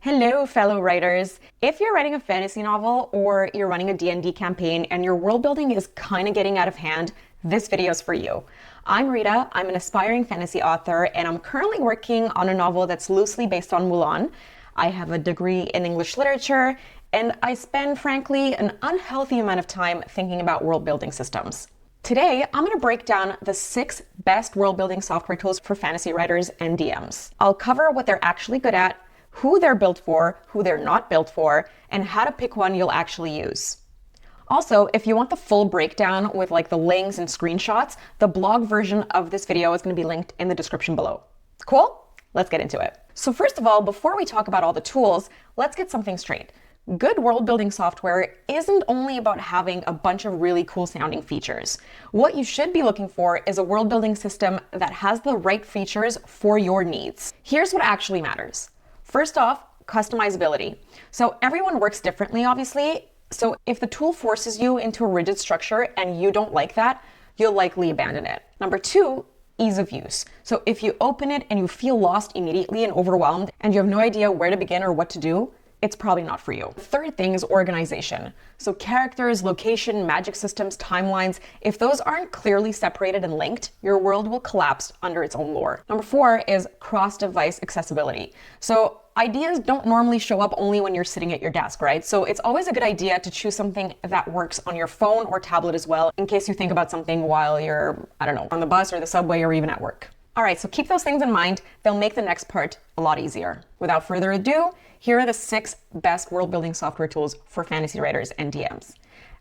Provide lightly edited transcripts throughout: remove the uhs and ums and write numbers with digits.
Hello, fellow writers. If you're writing a fantasy novel or you're running a D&D campaign and your world building is kind of getting out of hand, this video is for you. I'm Rita, I'm an aspiring fantasy author, and I'm currently working on a novel that's loosely based on Mulan. I have a degree in English literature, and I spend, frankly, an unhealthy amount of time thinking about world building systems. Today, I'm going to break down the 6 best world building software tools for fantasy writers and DMs. I'll cover what they're actually good at, who they're built for, who they're not built for, and how to pick one you'll actually use. Also, if you want the full breakdown with like the links and screenshots, the blog version of this video is going to be linked in the description below. Cool? Let's get into it. So first of all, before we talk about all the tools, let's get something straight. Good world building software isn't only about having a bunch of really cool sounding features. What you should be looking for is a world building system that has the right features for your needs. Here's what actually matters. First off, customizability. So everyone works differently, obviously. So if the tool forces you into a rigid structure and you don't like that, you'll likely abandon it. Number 2, ease of use. So if you open it and you feel lost immediately and overwhelmed and you have no idea where to begin or what to do, it's probably not for you. The third thing is organization. So characters, location, magic systems, timelines, if those aren't clearly separated and linked, your world will collapse under its own lore. Number 4 is cross-device accessibility. So ideas don't normally show up only when you're sitting at your desk, right? So it's always a good idea to choose something that works on your phone or tablet as well, in case you think about something while you're, on the bus or the subway or even at work. All right, so keep those things in mind. They'll make the next part a lot easier. Without further ado, here are the 6 best world building software tools for fantasy writers and DMs.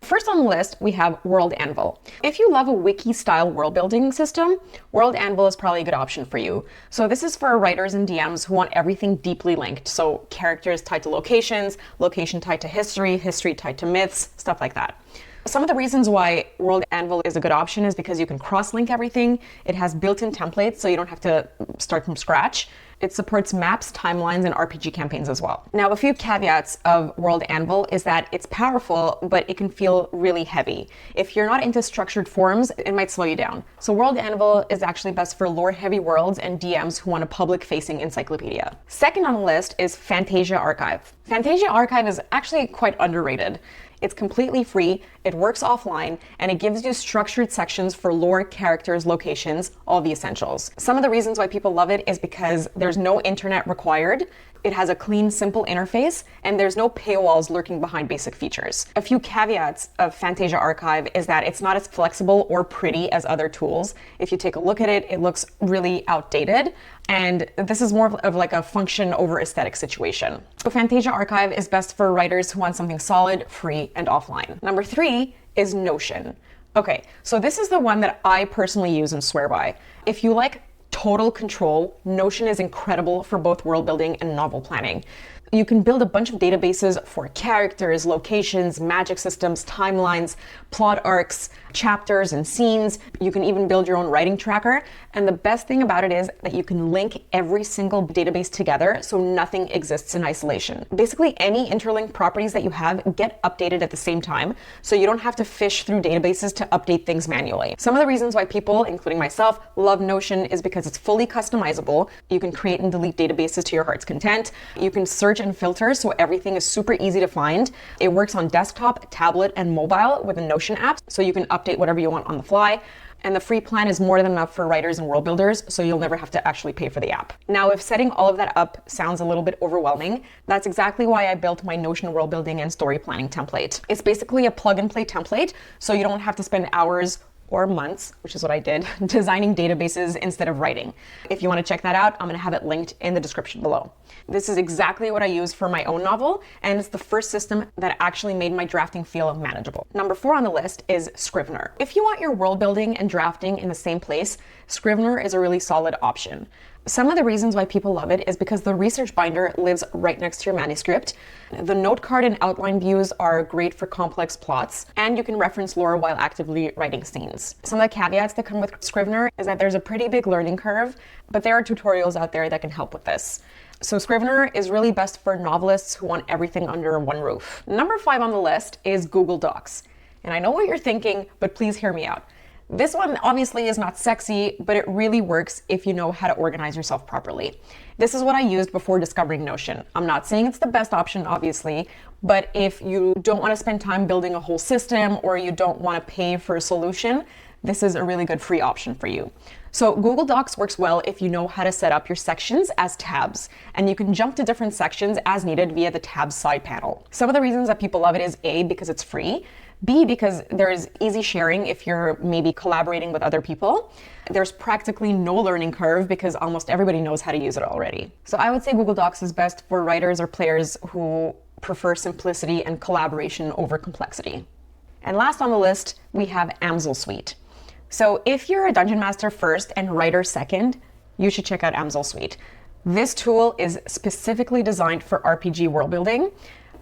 First on the list, we have Anvil. If you love a Wiki-Style world building system, Anvil is probably a good option for you. So this is for writers and DMs who want everything deeply linked. So characters tied to locations, location tied to history, history tied to myths, stuff like that. Some of the reasons why Anvil is a good option is because you can cross-link everything. It has built-in templates, so you don't have to start from scratch. It supports maps, timelines, and RPG campaigns as well. Now, a few caveats of Anvil is that it's powerful, but it can feel really heavy. If you're not into structured forms, it might slow you down. So Anvil is actually best for lore-heavy worlds and DMs who want a public-facing encyclopedia. Second on the list is Fantasia Archive. Fantasia Archive is actually quite underrated. It's completely free, it works offline, and it gives you structured sections for lore, characters, locations, all the essentials. Some of the reasons why people love it is because there's no internet required, it has a clean, simple interface, and there's no paywalls lurking behind basic features. A few caveats of Fantasia Archive is that it's not as flexible or pretty as other tools. If you take a look at it, it looks really outdated. And this is more of like a function over aesthetic situation. So Fantasia Archive is best for writers who want something solid, free, and offline. Number 3 is Notion. Okay, so this is the one that I personally use and swear by. If you like total control, Notion is incredible for both world building and novel planning. You can build a bunch of databases for characters, locations, magic systems, timelines, plot arcs, chapters, and scenes. You can even build your own writing tracker. And the best thing about it is that you can link every single database together so nothing exists in isolation. Basically, any interlinked properties that you have get updated at the same time, so you don't have to fish through databases to update things manually. Some of the reasons why people, including myself, love Notion is because it's fully customizable. You can create and delete databases to your heart's content. You can search and filter, so everything is super easy to find. It works on desktop, tablet, and mobile with a Notion app, so you can update whatever you want on the fly. And the free plan is more than enough for writers and world builders, so you'll never have to actually pay for the app. Now, if setting all of that up sounds a little bit overwhelming, that's exactly why I built my Notion world building and story planning template. It's basically a plug and play template, so you don't have to spend hours or months, which is what I did, designing databases instead of writing. If you want to check that out, I'm going to have it linked in the description below. This is exactly what I use for my own novel, and it's the first system that actually made my drafting feel manageable. Number 4 on the list is Scrivener. If you want your world building and drafting in the same place, Scrivener is a really solid option. Some of the reasons why people love it is because the research binder lives right next to your manuscript. The note card and outline views are great for complex plots, and you can reference lore while actively writing scenes. Some of the caveats that come with Scrivener is that there's a pretty big learning curve, but there are tutorials out there that can help with this. So Scrivener is really best for novelists who want everything under one roof. Number 5 on the list is Google Docs. And I know what you're thinking, but please hear me out. This one obviously is not sexy, but it really works if you know how to organize yourself properly. This is what I used before discovering Notion. I'm not saying it's the best option, obviously, but if you don't want to spend time building a whole system or you don't want to pay for a solution, this is a really good free option for you. So Google Docs works well if you know how to set up your sections as tabs, and you can jump to different sections as needed via the tabs side panel. Some of the reasons that people love it is A, because it's free, B, because there's easy sharing if you're maybe collaborating with other people. There's practically no learning curve because almost everybody knows how to use it already. So I would say Google Docs is best for writers or players who prefer simplicity and collaboration over complexity. And last on the list, we have Amsel Suite. So if you're a dungeon master first and writer second, you should check out Amsel Suite. This tool is specifically designed for RPG world building.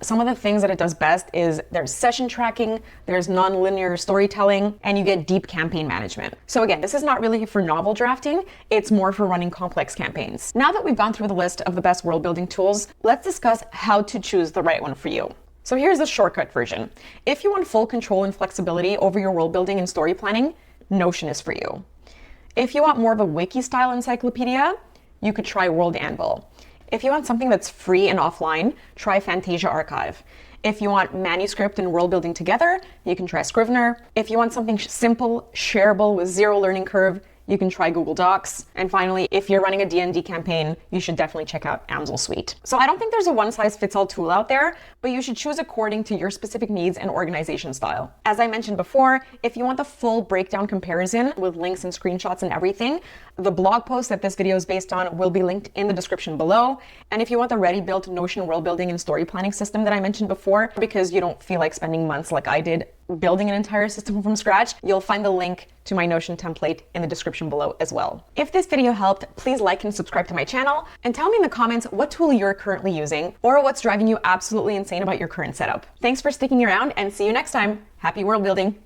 Some of the things that it does best is there's session tracking, there's non-linear storytelling, and you get deep campaign management. So again, this is not really for novel drafting, it's more for running complex campaigns. Now that we've gone through the list of the best world building tools, let's discuss how to choose the right one for you. So here's the shortcut version. If you want full control and flexibility over your world building and story planning, Notion is for you. If you want more of a Wiki-Style encyclopedia, you could try Anvil. If you want something that's free and offline, try Fantasia Archive. If you want manuscript and world building together, you can try Scrivener. If you want something simple, shareable with zero learning curve, you can try Google Docs. And finally, if you're running a D&D campaign, you should definitely check out Amsel Suite. So I don't think there's a one-size-fits-all tool out there, but you should choose according to your specific needs and organization style. As I mentioned before, if you want the full breakdown comparison with links and screenshots and everything, the blog post that this video is based on will be linked in the description below. And if you want the ready-built Notion world building and story planning system that I mentioned before, because you don't feel like spending months like I did building an entire system from scratch, you'll find the link to my Notion template in the description below as well. If this video helped, please like and subscribe to my channel and tell me in the comments what tool you're currently using or what's driving you absolutely insane about your current setup. Thanks for sticking around and see you next time. Happy world building.